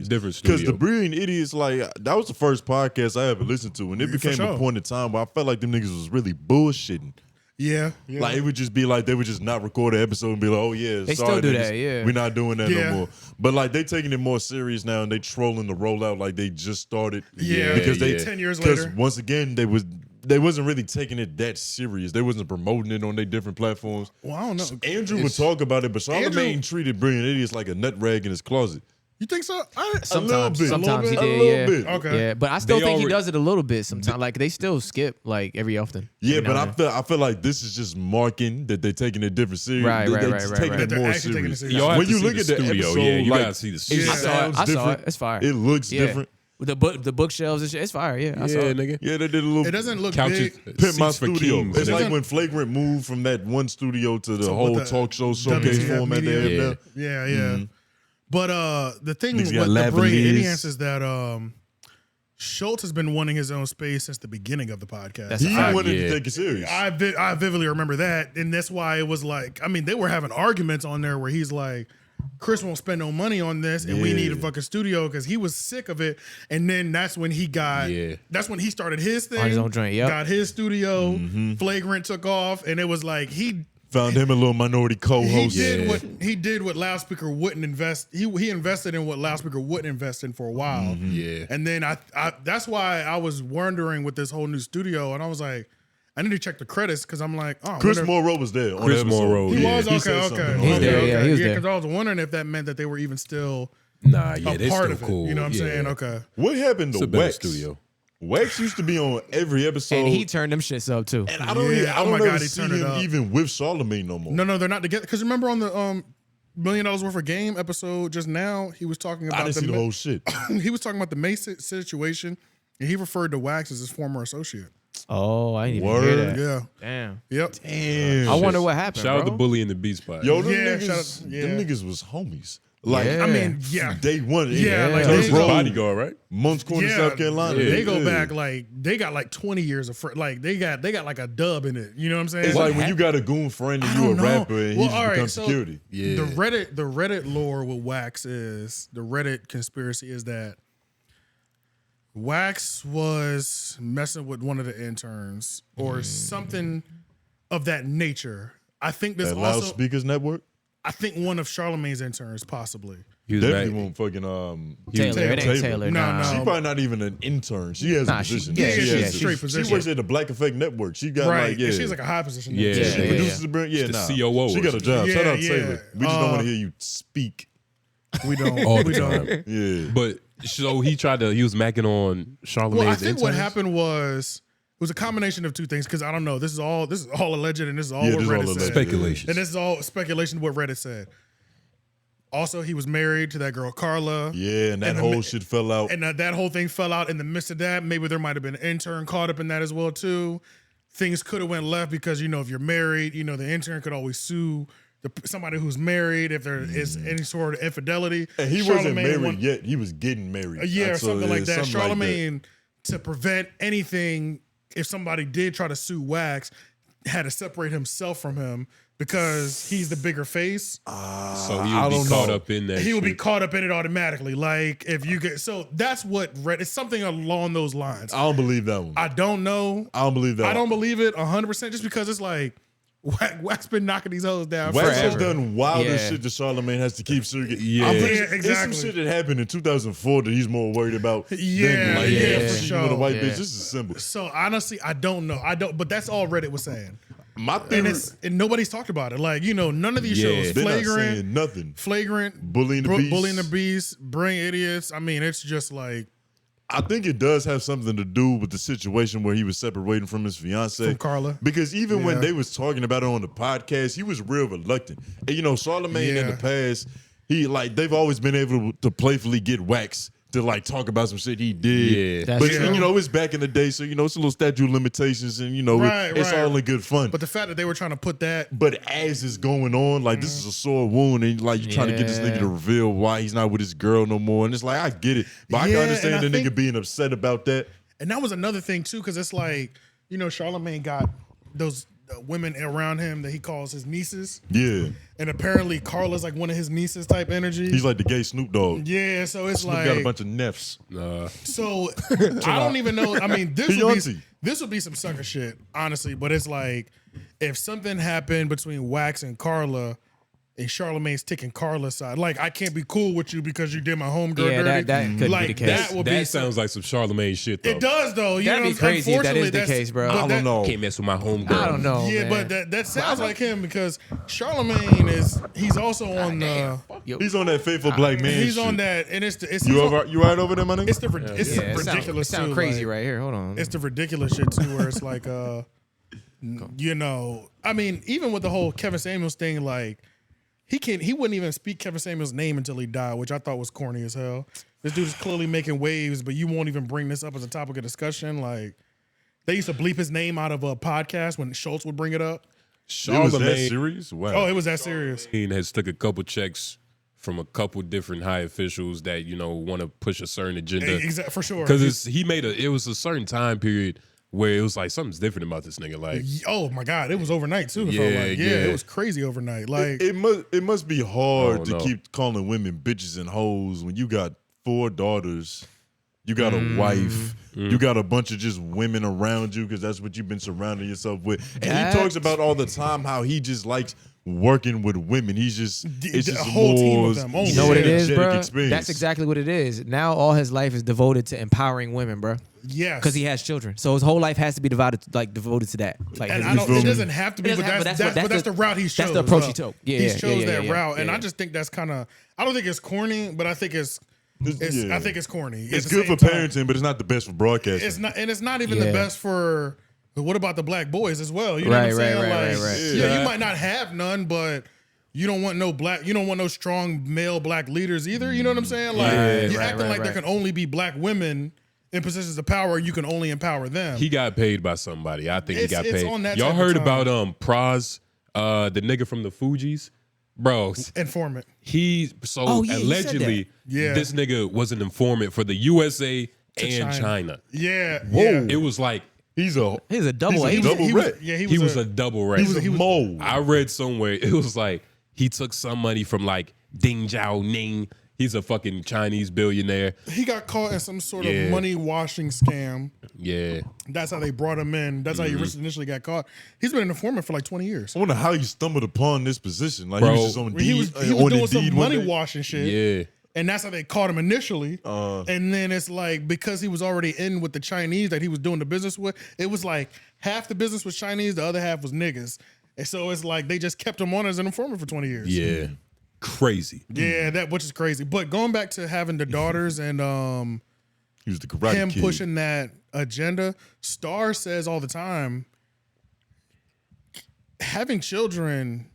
series. Different studio. Because the Brilliant Idiots, like, that was the first podcast I ever listened to. And it became a point in time where I felt like them niggas was really bullshitting. Yeah. Like, it would just be like, they would just not record an episode and be like, oh, yeah, They sorry, still do niggas, that, yeah. we're not doing that no more. But, like, they taking it more serious now and they trolling the rollout like they just started. Yeah. Because they 10 years later. Because, once again, they wasn't really taking it that serious. They wasn't promoting it on their different platforms. Well, I don't know. Andrew would talk about it, but Charlamagne treated Brilliant Idiots like a nut rag in his closet. You think so? Sometimes he did, yeah. Okay. Yeah, but I still think he does it a little bit sometimes. Like they still skip like every often. Yeah, but I feel like this is just marking that they're taking it different serious. Right. Taking it more serious. When you look at the episode, you gotta see the studio. I saw it. It's fire. It looks different. The bookshelves and shit, it's fire. Yeah, I saw it. Nigga. Yeah, they did a little. It doesn't look couches, big. Pimp My for Studio. kings. It's like when Flagrant moved from that one studio to the whole talk show showcase format they have now. Yeah. Mm-hmm. But the thing with the lavaliers. Brilliant Idiots is that Schulz has been wanting his own space since the beginning of the podcast. He wanted to take it serious. I vividly remember that, and that's why it was like, I mean, they were having arguments on there where he's like, Chris won't spend no money on this, and we need a fucking studio because he was sick of it. And then that's when he got, that's when he started his thing. On his own joint, got his studio. Flagrant took off, and it was like he found him a little minority co-host. He did what Loudspeaker wouldn't invest. He invested in what Loudspeaker wouldn't invest in for a while. Yeah, and then I that's why I was wondering with this whole new studio, and I was like, I need to check the credits because I'm like, oh, Chris Morrow was there. Chris Morrow, he was He's there. okay. He was there. Because I was wondering if that meant that they were even still they're part still of it. cool. You know what I'm saying? Okay. What happened to Wax? Studio. Wax used to be on every episode, and he turned them shits up too. And I don't ever see him even with Charlamagne no more. No, they're not together. Because remember on the $1 million worth of game episode just now, he was talking about I didn't see the whole shit. He was talking about the Menace situation, and he referred to Wax as his former associate. Oh, I didn't even hear that. Yeah. Damn. Yep. Damn. I wonder what happened. Shout out to Bully and the Beat Spot. Yo, them niggas was homies. Like, I mean, day one. Like they go bodyguard, right? Moncks Corner, South Carolina. They go back like they got like 20 years of like they got like a dub in it. You know what I'm saying? It's like when you got a goon friend and you a rapper and he just becomes security. Yeah. The Reddit lore with Wax is the Reddit conspiracy is that Wax was messing with one of the interns or something of that nature. I think this that also Loudspeakers Network. I think one of Charlamagne's interns, possibly. He definitely won't fucking Taylor. It ain't Taylor. No. She's probably not even an intern. She has a position. She has a straight position. She works at the Black Effect Network. She got like she has like a high position. Yeah. She produces the brand. Yeah, the COO. She got a job. Shout out Yeah. Taylor. We just don't want to hear you speak. We don't. All the time. Yeah. But so he was macking on Charlamagne's Well, I think what interns? happened was it was a combination of two things because I don't know. This is all alleged and this is all what Reddit said. Speculation. And this is all speculation what Reddit said. Also, he was married to that girl Carla. Yeah, and that whole shit fell out. And that whole thing fell out in the midst of that. Maybe there might have been an intern caught up in that as well too. Things could have went left because if you're married, the intern could always sue somebody who's married if there is any sort of infidelity. And he wasn't married yet. He was getting married. Or something like that. Charlamagne, to prevent anything, if somebody did try to sue Wax, had to separate himself from him because he's the bigger face. So he would be caught up in that. He would be caught up in it automatically. Like if you get that's what it's something along those lines. I don't believe that one. I don't know. I don't believe that. I don't believe it 100% just because it's like Wax been knocking these hoes down. Wax has done wilder shit that Charlamagne has to keep secret. Yeah, exactly. There's some shit that happened in 2004 that he's more worried about. For for sure. With a white bitch. This is simple. So honestly, I don't know. But that's all Reddit was saying. My theory, and nobody's talked about it. Like none of these shows, they're Flagrant, not saying nothing. Flagrant, Bullying the Beast, Brilliant Idiots. I mean, it's just like. I think it does have something to do with the situation where he was separating from his fiance, from Carla. Because even when they was talking about it on the podcast, he was real reluctant. And Charlamagne in the past, they've always been able to playfully get Wax to talk about some shit he did. Yeah. But it's back in the day, so it's a little statute of limitations, and it's all in good fun. But the fact that they were trying to put that, but as it's going on, this is a sore wound, and you're trying to get this nigga to reveal why he's not with his girl no more, and it's like I get it, but I can understand the nigga being upset about that. And that was another thing too, because it's like Charlamagne got those women around him that he calls his nieces. Yeah. And apparently Carla's like one of his nieces type energy. He's like the gay Snoop Dogg. Yeah, so it's Snoop like got a bunch of neffs. So I don't even know. I mean, this would be some sucker shit, honestly. But it's like if something happened between Wax and Carla, and Charlamagne's taking Carla's side, like I can't be cool with you because you did my homegirl dirty. That could like be the case. That sounds like some Charlamagne shit, though. It does though. You That'd know, be crazy if that is the unfortunately, case, bro. I don't know. Can't mess with my homegirl. I don't know. Yeah, man. but that sounds like him because Charlamagne he's also on the He's on that faithful black man. he's shit. on that, and it's You right over there, my nigga? it's the ridiculous. It sound too, crazy like, right here. Hold on. It's the ridiculous shit too, where it's like, you know, I mean, even with the whole Kevin Samuels thing, like he wouldn't even speak Kevin Samuels' name until he died, which I thought was corny as hell. This dude is clearly making waves, but you won't even bring this up as a topic of discussion. Like they used to bleep his name out of a podcast when Schulz would bring it up. It was that Charlamagne serious? Wow. Oh, it was that serious. has took a couple checks from a couple different high officials that want to push a certain agenda. Exactly, for sure. Because it was a certain time period where it was like something's different about this nigga. Like, oh my God, it was overnight too. Yeah, It was crazy overnight. Like It must be hard to know. keep calling women bitches and hoes when you got 4 daughters, you got a wife, you got a bunch of just women around you because that's what you've been surrounding yourself with. And he talks about all the time how he just likes working with women. He's just it's just a whole team more of them. Only. You know what it is, energetic bro? experience. That's exactly what it is. Now all his life is devoted to empowering women, bro. Yes, Because he has children, so his whole life has to be devoted to that. Like, and his- it doesn't have to be, It doesn't but have- that's the route he chose. That's the approach he took. Yeah, he yeah, chose yeah, that yeah, route, and yeah. I just think that's kind of. I don't think it's corny, but I think it's. I think it's corny. It's At the good for same time, parenting, but it's not the best for broadcasting. It's not, and it's not even the Yeah. best for. But what about the black boys as well? You know what I'm saying? Right. Yeah, you might not have none, but you don't want no strong male black leaders either. You know what I'm saying? Like you're acting like there can only be black women in positions of power. You can only empower them. he got paid by somebody. I think he got It's paid. on that Y'all type of heard time. about Praz, the nigga from the Fugees? Bro, Informant. Oh, yeah, he said allegedly, that. Yeah. this nigga was an informant for the USA and China. Yeah. Whoa. Yeah. It was like He's a He's a double He's a agent. double red. he was a double rat. He was a mole. I read somewhere it was like he took some money from like 𝙿𝙾𝚂𝚃. He's a fucking Chinese billionaire. He got caught in some sort of Yeah. money washing scam. Yeah. That's how they brought him in. That's how he initially got caught. He's been an informant for like 20 years. I wonder how he stumbled upon this position. Like Bro, he was just on He was on doing Indeed some one money day. washing shit. Yeah. And that's how they caught him initially. And then it's like, because he was already in with the Chinese that he was doing the business with, it was like half the business was Chinese, the other half was niggas. And so it's like they just kept him on as an informant for 20 years. Yeah. Crazy. Yeah, which is crazy. But going back to having the daughters and He was the karate him kid. pushing that agenda, Star says all the time, having children